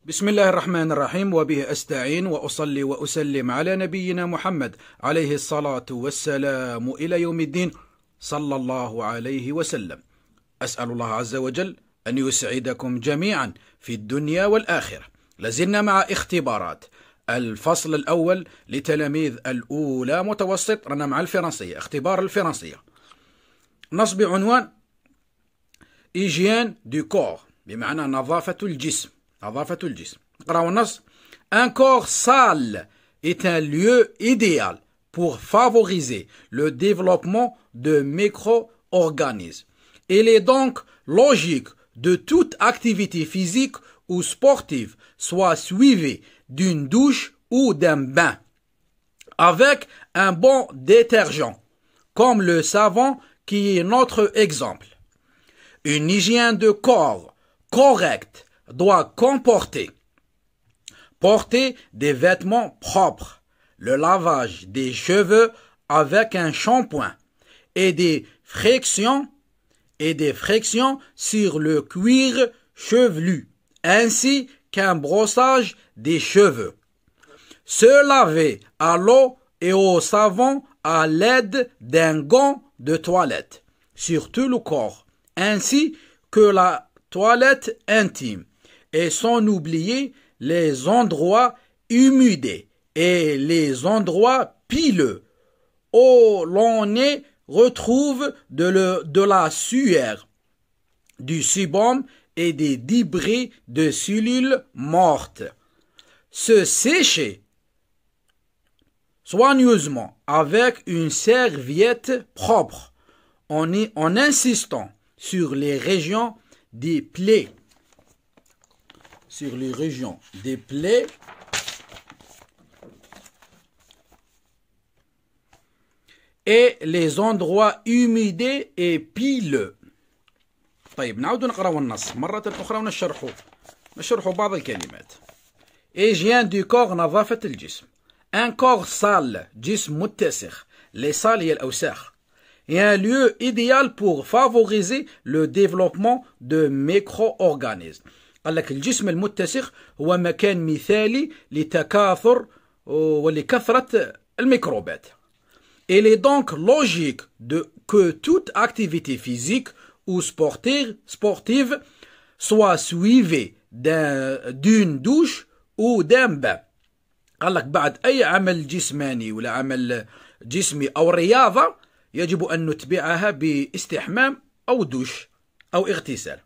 بسم الله الرحمن الرحيم، وبه أستعين وأصلي وأسلم على نبينا محمد عليه الصلاة والسلام إلى يوم الدين، صلى الله عليه وسلم. أسأل الله عز وجل أن يسعدكم جميعا في الدنيا والآخرة. لازلنا مع اختبارات الفصل الأول لتلاميذ الأولى متوسط، رانا مع الفرنسية، اختبار الفرنسية. نص بعنوان إيجيان دو كور، بمعنى نظافة الجسم. نظافة الجسم. نقراو النص. Un corps sale est un lieu idéal pour favoriser le développement de micro-organismes. Il est donc logique de toute activité physique ou sportive soit suivie d'une douche ou d'un bain avec un bon détergent, comme le savon qui est notre exemple. Une hygiène de corps correcte doit porter des vêtements propres, le lavage des cheveux avec un shampoing et des frictions sur le cuir chevelu, ainsi qu'un brossage des cheveux. Se laver à l'eau et au savon à l'aide d'un gant de toilette sur tout le corps, ainsi que la toilette intime, et sans oublier les endroits humides et les endroits pileux où l'on y retrouve de la sueur, du sébum et des débris de cellules mortes. Se sécher soigneusement avec une serviette propre en insistant sur les régions des plaies. Et les endroits humides et pileux. طيب نعود نقراو النص مرة أخرى ونشرحوا بعض الكلمات. Hygiène du corps، نظافة الجسم. Un corps sale، جسم متسخ. Les sales هي الأوساخ. Et un lieu idéal pour favoriser le développement de micro-organismes. قال لك الجسم المتسخ هو مكان مثالي لتكاثر ولكثرة الميكروبات. Il est donc logique que toute activité physique ou sportive soit suivie d'une douche ou d'un bain. قال لك بعد أي عمل جسماني ولا عمل جسمي أو رياضة يجب أن نتبعها باستحمام أو دوش أو اغتسال.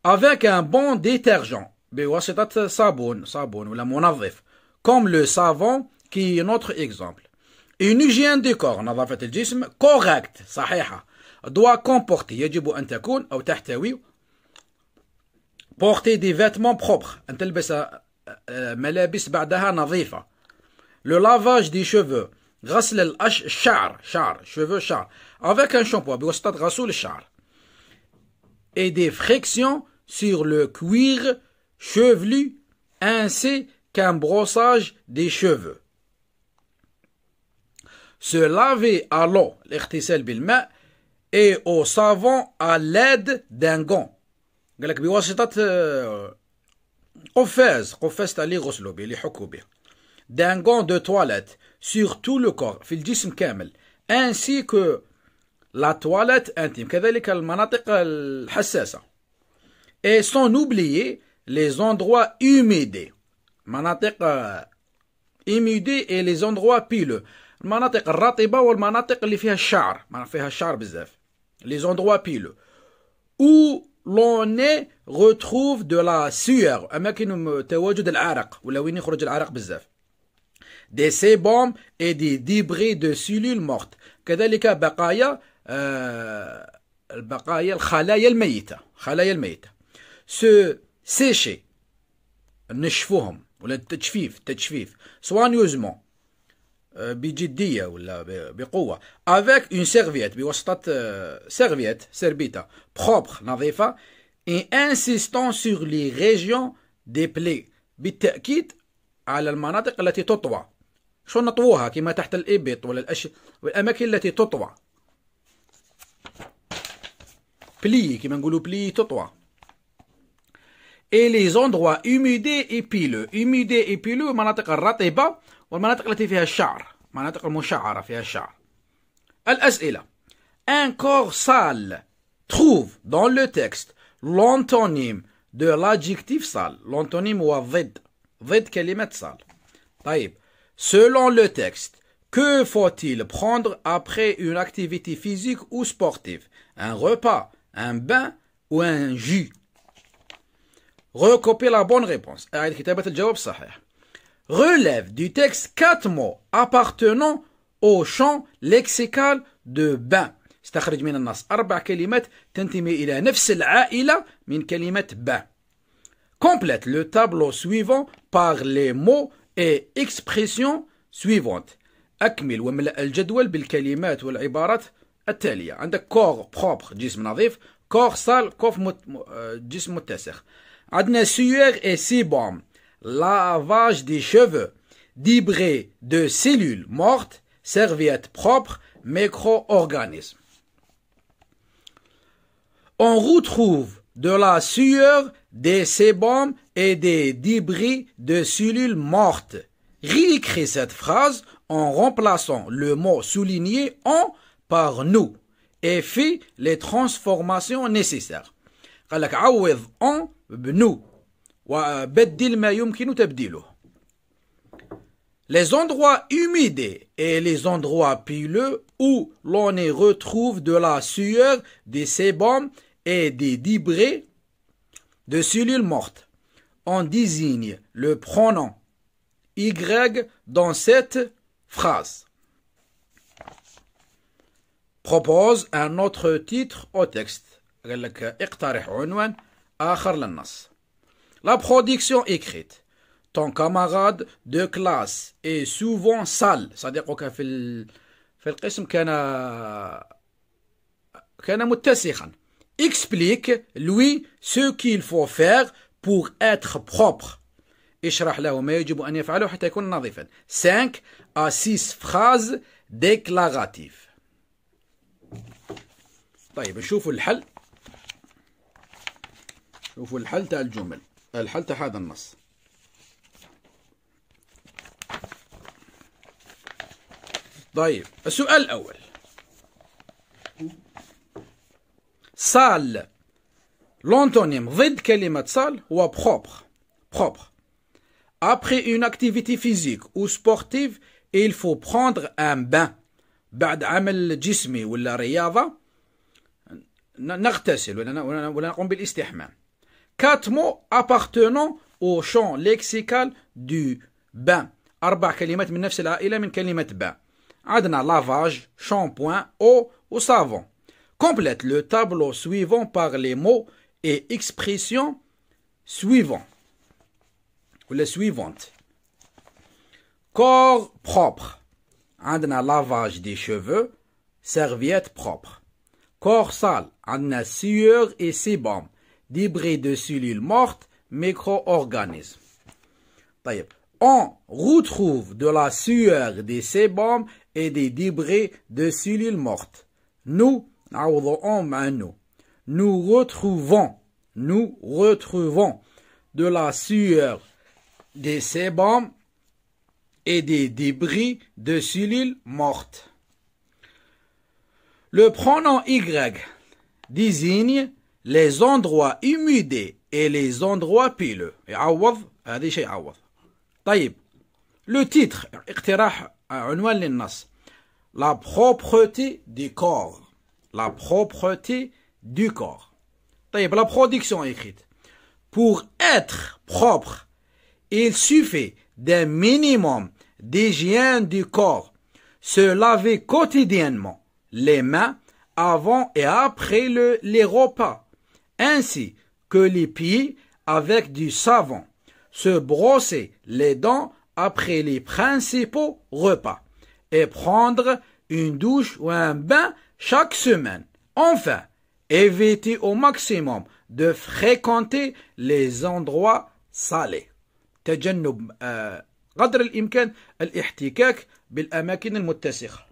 Avec un bon détergent، بواسطة صابون ولا منظف، comme le savon qui est notre exemple. Une hygiène du corps، نظافة الجسم، correcte، صحيحة، doit comporter، يجب أن تكون أو تحتوي porter des vêtements propres، أن تلبس ملابس بعدها نظيفة. Le lavage des cheveux، غسل الشعر، cheveux avec un shampoing، بواسطة غسول الشعر. Et des frictions sur le cuir chevelu, ainsi qu'un brossage des cheveux. Se laver à l'eau، الاغتسال بالماء، et au savon à l'aide d'un gant. قال لك بواسطة قفاز اللي يغسلوا به، اللي يحكوا به. D'un gant de toilette sur tout le corps، في الجسم كامل. ainsi que la toilette intime، كذلك المناطق الحساسة. et sans oublier les endroits humides، مناطق humides et les endroits pileux، المناطق الرطبة والمناطق اللي فيها الشعر بزاف. les endroits pileux où l'on y retrouve de la sueur، أماكن تواجد العرق ولا وين يخرج العرق بزاف. des sébums et des débris de cellules mortes، كذلك بقايا الخلايا الميتة. se sécher، نشفوهم ولا التجفيف soigneusement، بجدية ولا بقوة. avec une serviette، بواسطة سربيتة propre، نظيفة. et insistant sur les régions des plaies، بالتأكيد على المناطق التي تطوى. شو نطووها؟ كما تحت الإبط والأماكن التي تطوى. بلي، كما نقولوا بلي تطوى. et les endroits humidés et pileux. Humidés et pileux المناطق الرطبة والمناطق التي فيها الشعر. مناطق المشعرة فيها الشعر. الأسئلة. Un corps sale trouve dans le texte l'antonyme de l'adjectif sale. L'antonyme هو ضد. ضد كلمة sale. طيب. Selon le texte, que faut-il prendre après une activité physique ou sportive? Un repas, un bain ou un jus? Recopiez la bonne réponse. أعيد كتابة الجواب الصحيح. Relève du texte 4 mots appartenant au champ lexical de bain. استخرج من النص 4 كلمات تنتمي إلى نفس العائلة من كلمة bain. Complète le tableau suivant par les mots et expressions suivantes. أكمل واملأ الجدول بالكلمات والعبارات التالية. عندك corps propre جسم نظيف. corps sale جسم متسخ. عندنا sueur et sébum. Lavage des cheveux. Débris de cellules mortes. Serviettes propres. Micro-organismes. On retrouve de la sueur, des sébums et des débris de cellules mortes. Réécris cette phrase en remplaçant le mot souligné en par nous et fais les transformations nécessaires. قال لك عوض en بنو وبدل ما يمكن تبديله. Les endroits humides et les endroits pileux où l'on y retrouve de la sueur, des sébums et des débris de cellules mortes. On désigne le pronom Y dans cette phrase. Propose un autre titre au texte. قال لك اقترح عنوان آخر للنص. La production écrite. Ton camarade de classe est souvent sale. صديقك في القسم كان متسخا. Explique lui ce qu'il faut faire pour être propre. اشرح له ما يجب أن يفعله حتى يكون نظيفا. 5 à 6 phrases déclaratives. طيب نشوفوا الحل. شوفوا الحل تاع الجمل. الحل تاع هذا النص. طيب السؤال الأول. sale. L'antonyme ضد كلمة sale هو propre. Propre. Après une activité physique ou sportive, il faut prendre un bain. بعد عمل جسمي ولا رياضة نغتسل ولا نقوم بالاستحمام. 4 mots appartenant au champ lexical du bain. 4 كلمات من نفس العائلة من كلمة bain. عندنا lavage, shampoing, eau ou savon. Complète le tableau suivant par les mots et expressions suivants. Ou les suivantes. Corps propre. عندنا lavage des cheveux, serviette propre. Corps sale. عندنا sueur et sébum. Débris de cellules mortes, micro-organismes. طيب. On retrouve de la sueur, des sébums et des débris de cellules mortes. Nous, nous retrouvons de la sueur, des sébums et des débris de cellules mortes. Le pronom Y désigne les endroits humides et les endroits pileux. يعوض هذا شيء يعوض. طيب. Le titre اقتراح عنوان للنص. La propreté du corps. La propreté du corps. طيب. La production écrite. Pour être propre, il suffit d'un minimum d'hygiène du corps. Se laver quotidiennement les mains avant et après les repas, ainsi que les pieds avec du savon. Se brosser les dents après les principaux repas et prendre une douche ou un bain chaque semaine. Enfin, éviter au maximum de fréquenter les endroits salés. تجنب قدر الإمكان الاحتكاك بالأماكن المتسخة.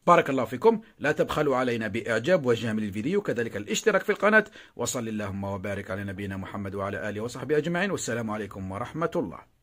بارك الله فيكم. لا تبخلوا علينا بإعجاب وجمال الفيديو، كذلك الاشتراك في القناة، وصل اللهم وبارك على نبينا محمد وعلى آله وصحبه أجمعين، والسلام عليكم ورحمة الله.